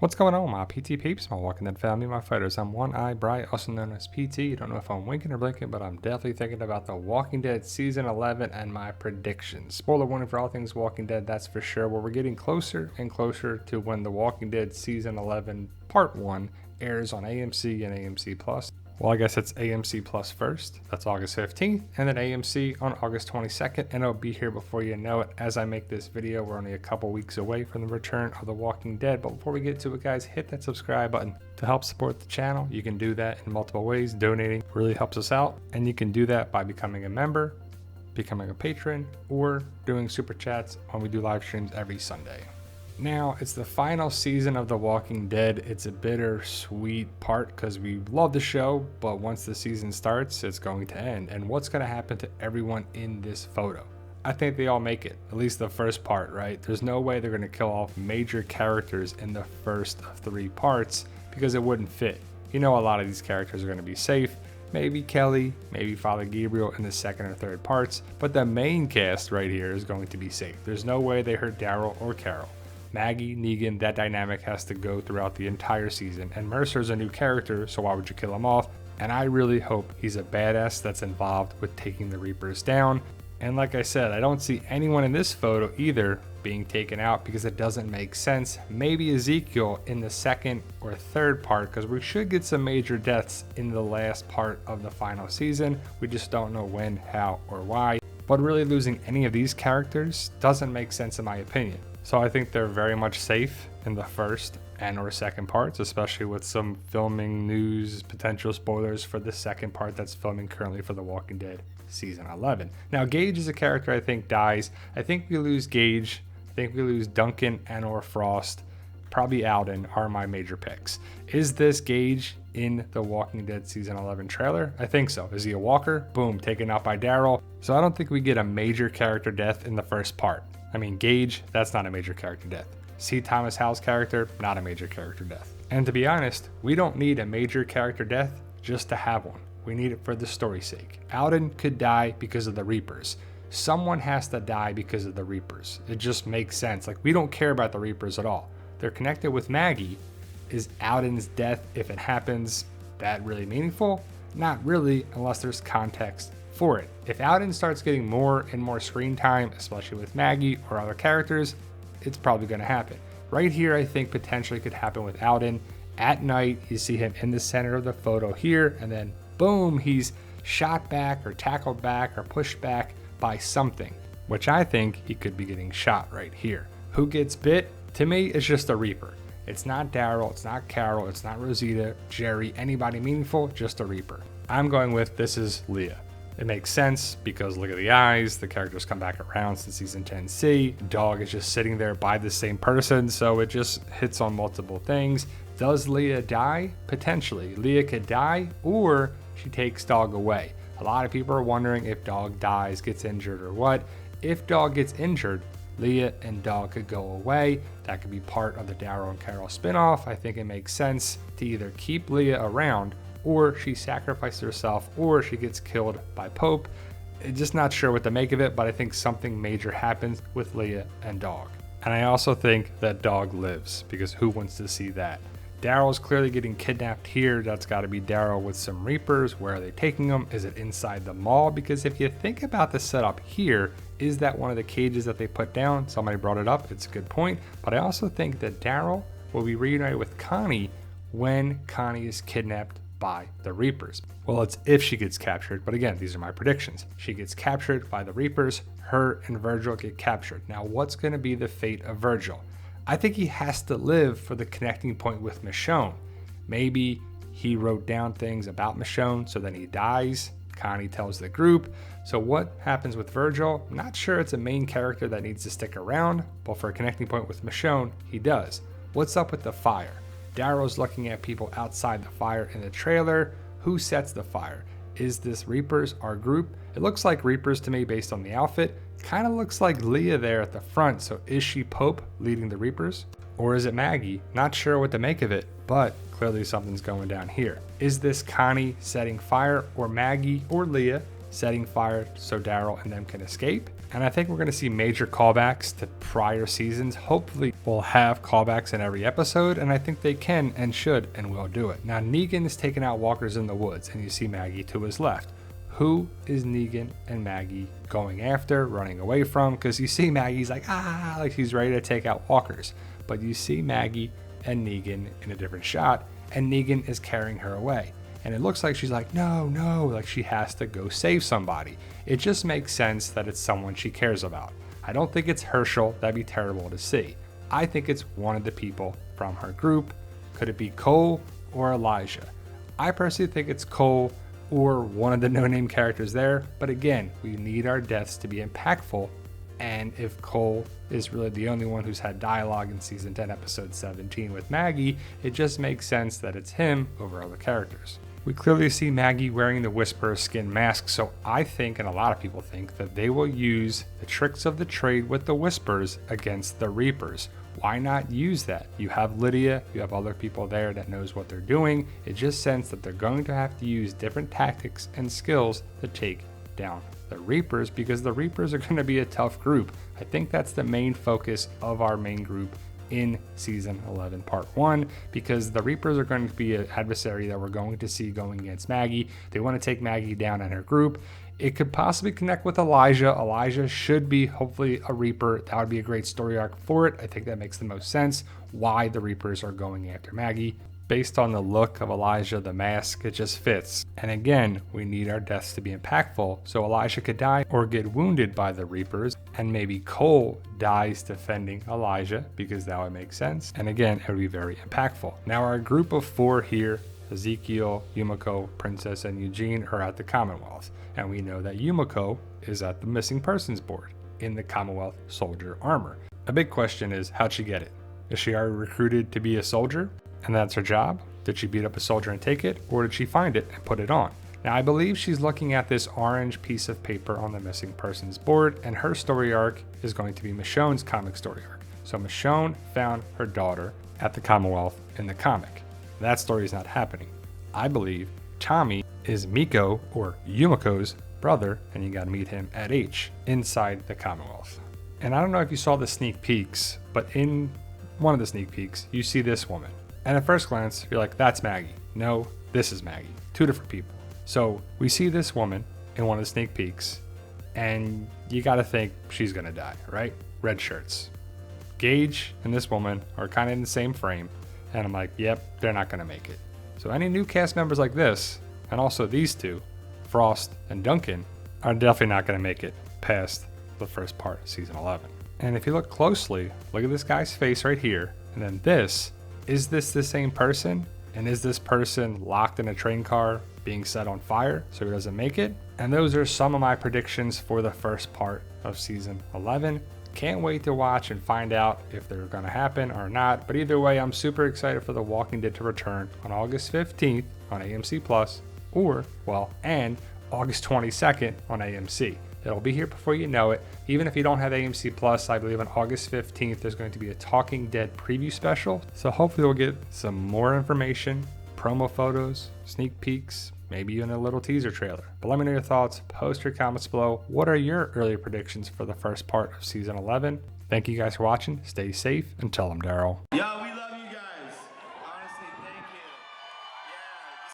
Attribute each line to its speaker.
Speaker 1: What's going on, my PT peeps, my Walking Dead family, my fighters? I'm One Eye Bright, also known as PT. You don't know if I'm winking or blinking, but I'm definitely thinking about The Walking Dead Season 11 and my predictions. Spoiler warning for all things Walking Dead, that's for sure. Well, we're getting closer and closer to when The Walking Dead Season 11 Part 1 airs on AMC and AMC Plus. Well, I guess it's AMC Plus first. That's August 15th, and then AMC on August 22nd, and it'll be here before you know it. As I make this video, we're only a couple weeks away from the return of The Walking Dead. But before we get to it, guys, hit that subscribe button to help support the channel. You can do that in multiple ways. Donating really helps us out, and you can do that by becoming a member, becoming a patron, or doing super chats when we do live streams every Sunday. Now, it's the final season of The Walking Dead. It's a bittersweet part because we love the show, but once the season starts, it's going to end. And what's going to happen to everyone in this photo? I think they all make it, at least the first part, right? There's no way they're going to kill off major characters in the first of 3 parts because it wouldn't fit. You know, a lot of these characters are going to be safe. Maybe Kelly, maybe Father Gabriel in the second or third parts, but the main cast right here is going to be safe. There's no way they hurt Daryl or Carol. Maggie, Negan, that dynamic has to go throughout the entire season, and Mercer's a new character, so why would you kill him off? And I really hope he's a badass that's involved with taking the Reapers down. And like I said, I don't see anyone in this photo either being taken out because it doesn't make sense. Maybe Ezekiel in the second or third part, because we should get some major deaths in the last part of the final season. We just don't know when, how, or why. But really losing any of these characters doesn't make sense in my opinion. So I think they're very much safe in the first and or second parts, especially with some filming news, potential spoilers for the second part that's filming currently for The Walking Dead Season 11. Now, Gage is a character I think dies. I think we lose Gage. I think we lose Duncan and or Frost. Probably Alden are my major picks. Is this Gage in The Walking Dead Season 11 trailer? I think so. Is he a walker? Boom, taken out by Daryl. So I don't think we get a major character death in the first part. I mean, Gage, that's not a major character death. C. Thomas Howell's character, not a major character death. And to be honest, we don't need a major character death just to have one. We need it for the story's sake. Alden could die because of the Reapers. Someone has to die because of the Reapers. It just makes sense. Like, we don't care about the Reapers at all. They're connected with Maggie. Is Alden's death, if it happens, that really meaningful? Not really, unless there's context for it. If Alden starts getting more and more screen time, especially with Maggie or other characters, it's probably going to happen. Right here, I think potentially could happen with Alden. At night, you see him in the center of the photo here, and then boom, he's shot back or tackled back or pushed back by something, which I think he could be getting shot right here. Who gets bit? To me, it's just a Reaper. It's not Daryl, it's not Carol, it's not Rosita, Jerry, anybody meaningful, just a Reaper. I'm going with this is Leah. It makes sense because look at the eyes, the characters come back around since season 10C. Dog is just sitting there by the same person, so it just hits on multiple things. Does Leah die? Potentially. Leah could die, or she takes Dog away. A lot of people are wondering if Dog dies, gets injured, or what. If Dog gets injured, Leah and Dog could go away. That could be part of the Daryl and Carol spinoff. I think it makes sense to either keep Leah around, or she sacrificed herself, or she gets killed by Pope. Just not sure what to make of it, but I think something major happens with Leah and Dog. And I also think that Dog lives, because who wants to see that? Daryl's clearly getting kidnapped here. That's got to be Daryl with some Reapers. Where are they taking him? Is it inside the mall? Because if you think about the setup here, is that one of the cages that they put down? Somebody brought it up. It's a good point. But I also think that Daryl will be reunited with Connie when Connie is kidnapped by the Reapers. Well, it's if she gets captured, but again, these are my predictions. She gets captured by the Reapers, her and Virgil get captured. Now, what's going to be the fate of Virgil? I think he has to live for the connecting point with Michonne. Maybe he wrote down things about Michonne, so then he dies. Connie tells the group. So what happens with Virgil? I'm not sure it's a main character that needs to stick around, but for a connecting point with Michonne, he does. What's up with the fire? Daryl's looking at people outside the fire in the trailer. Who sets the fire? Is this Reapers, our group? It looks like Reapers to me based on the outfit. Kind of looks like Leah there at the front. So is she Pope leading the Reapers? Or is it Maggie? Not sure what to make of it, but clearly something's going down here. Is this Connie setting fire, or Maggie or Leah setting fire so Daryl and them can escape. And I think we're going to see major callbacks to prior seasons. Hopefully we'll have callbacks in every episode, and I think they can and should and will do it. Now Negan is taking out walkers in the woods, and you see Maggie to his left. Who is Negan and Maggie going after, running away from? Because you see Maggie's like she's ready to take out walkers. But you see Maggie and Negan in a different shot, and Negan is carrying her away. And it looks like she's like, no, like she has to go save somebody. It just makes sense that it's someone she cares about. I don't think it's Herschel. That'd be terrible to see. I think it's one of the people from her group. Could it be Cole or Elijah? I personally think it's Cole or one of the no-name characters there. But again, we need our deaths to be impactful. And if Cole is really the only one who's had dialogue in season 10, episode 17 with Maggie, it just makes sense that it's him over other characters. We clearly see Maggie wearing the Whisperer skin mask, so I think, and a lot of people think, that they will use the tricks of the trade with the Whisperers against the Reapers. Why not use that? You have Lydia, you have other people there that knows what they're doing. It just sense that they're going to have to use different tactics and skills to take down the Reapers, because the Reapers are going to be a tough group. I think that's the main focus of our main group in season 11 part 1, because the Reapers are going to be an adversary that we're going to see going against Maggie. They want to take Maggie down and her group. It could possibly connect with Elijah. Elijah should be hopefully a Reaper. That would be a great story arc for it. I think that makes the most sense why the Reapers are going after Maggie. Based on the look of Elijah, the mask, it just fits. And again, we need our deaths to be impactful, so Elijah could die or get wounded by the Reapers, and maybe Cole dies defending Elijah, because that would make sense. And again, it would be very impactful. Now our group of 4 here, Ezekiel, Yumiko, Princess, and Eugene, are at the Commonwealth. And we know that Yumiko is at the missing persons board in the Commonwealth soldier armor. A big question is, how'd she get it? Is she already recruited to be a soldier? And that's her job? Did she beat up a soldier and take it, or did she find it and put it on? Now I believe she's looking at this orange piece of paper on the missing persons board, and her story arc is going to be Michonne's comic story arc. So Michonne found her daughter at the Commonwealth in the comic. That story is not happening. I believe Tommy is Miko or Yumiko's brother, and you gotta meet him at H inside the Commonwealth. And I don't know if you saw the sneak peeks, but in one of the sneak peeks, you see this woman. And at first glance, you're like, that's Maggie. No, this is Maggie. 2 different people. So we see this woman in one of the sneak peeks, and you gotta think she's gonna die, right? Red shirts. Gage and this woman are kind of in the same frame, and I'm like, yep, they're not gonna make it. So any new cast members like this, and also these 2, Frost and Duncan, are definitely not gonna make it past the first part of season 11. And if you look closely, look at this guy's face right here, and then this. Is this the same person? And is this person locked in a train car being set on fire so he doesn't make it? And those are some of my predictions for the first part of season 11. Can't wait to watch and find out if they're going to happen or not. But either way, I'm super excited for The Walking Dead to return on August 15th on AMC Plus, and August 22nd on AMC. It'll be here before you know it. Even if you don't have AMC Plus, I believe on August 15th, there's going to be a Talking Dead preview special. So hopefully we'll get some more information, promo photos, sneak peeks, maybe even a little teaser trailer. But let me know your thoughts. Post your comments below. What are your early predictions for the first part of season 11? Thank you guys for watching. Stay safe and tell them Daryl.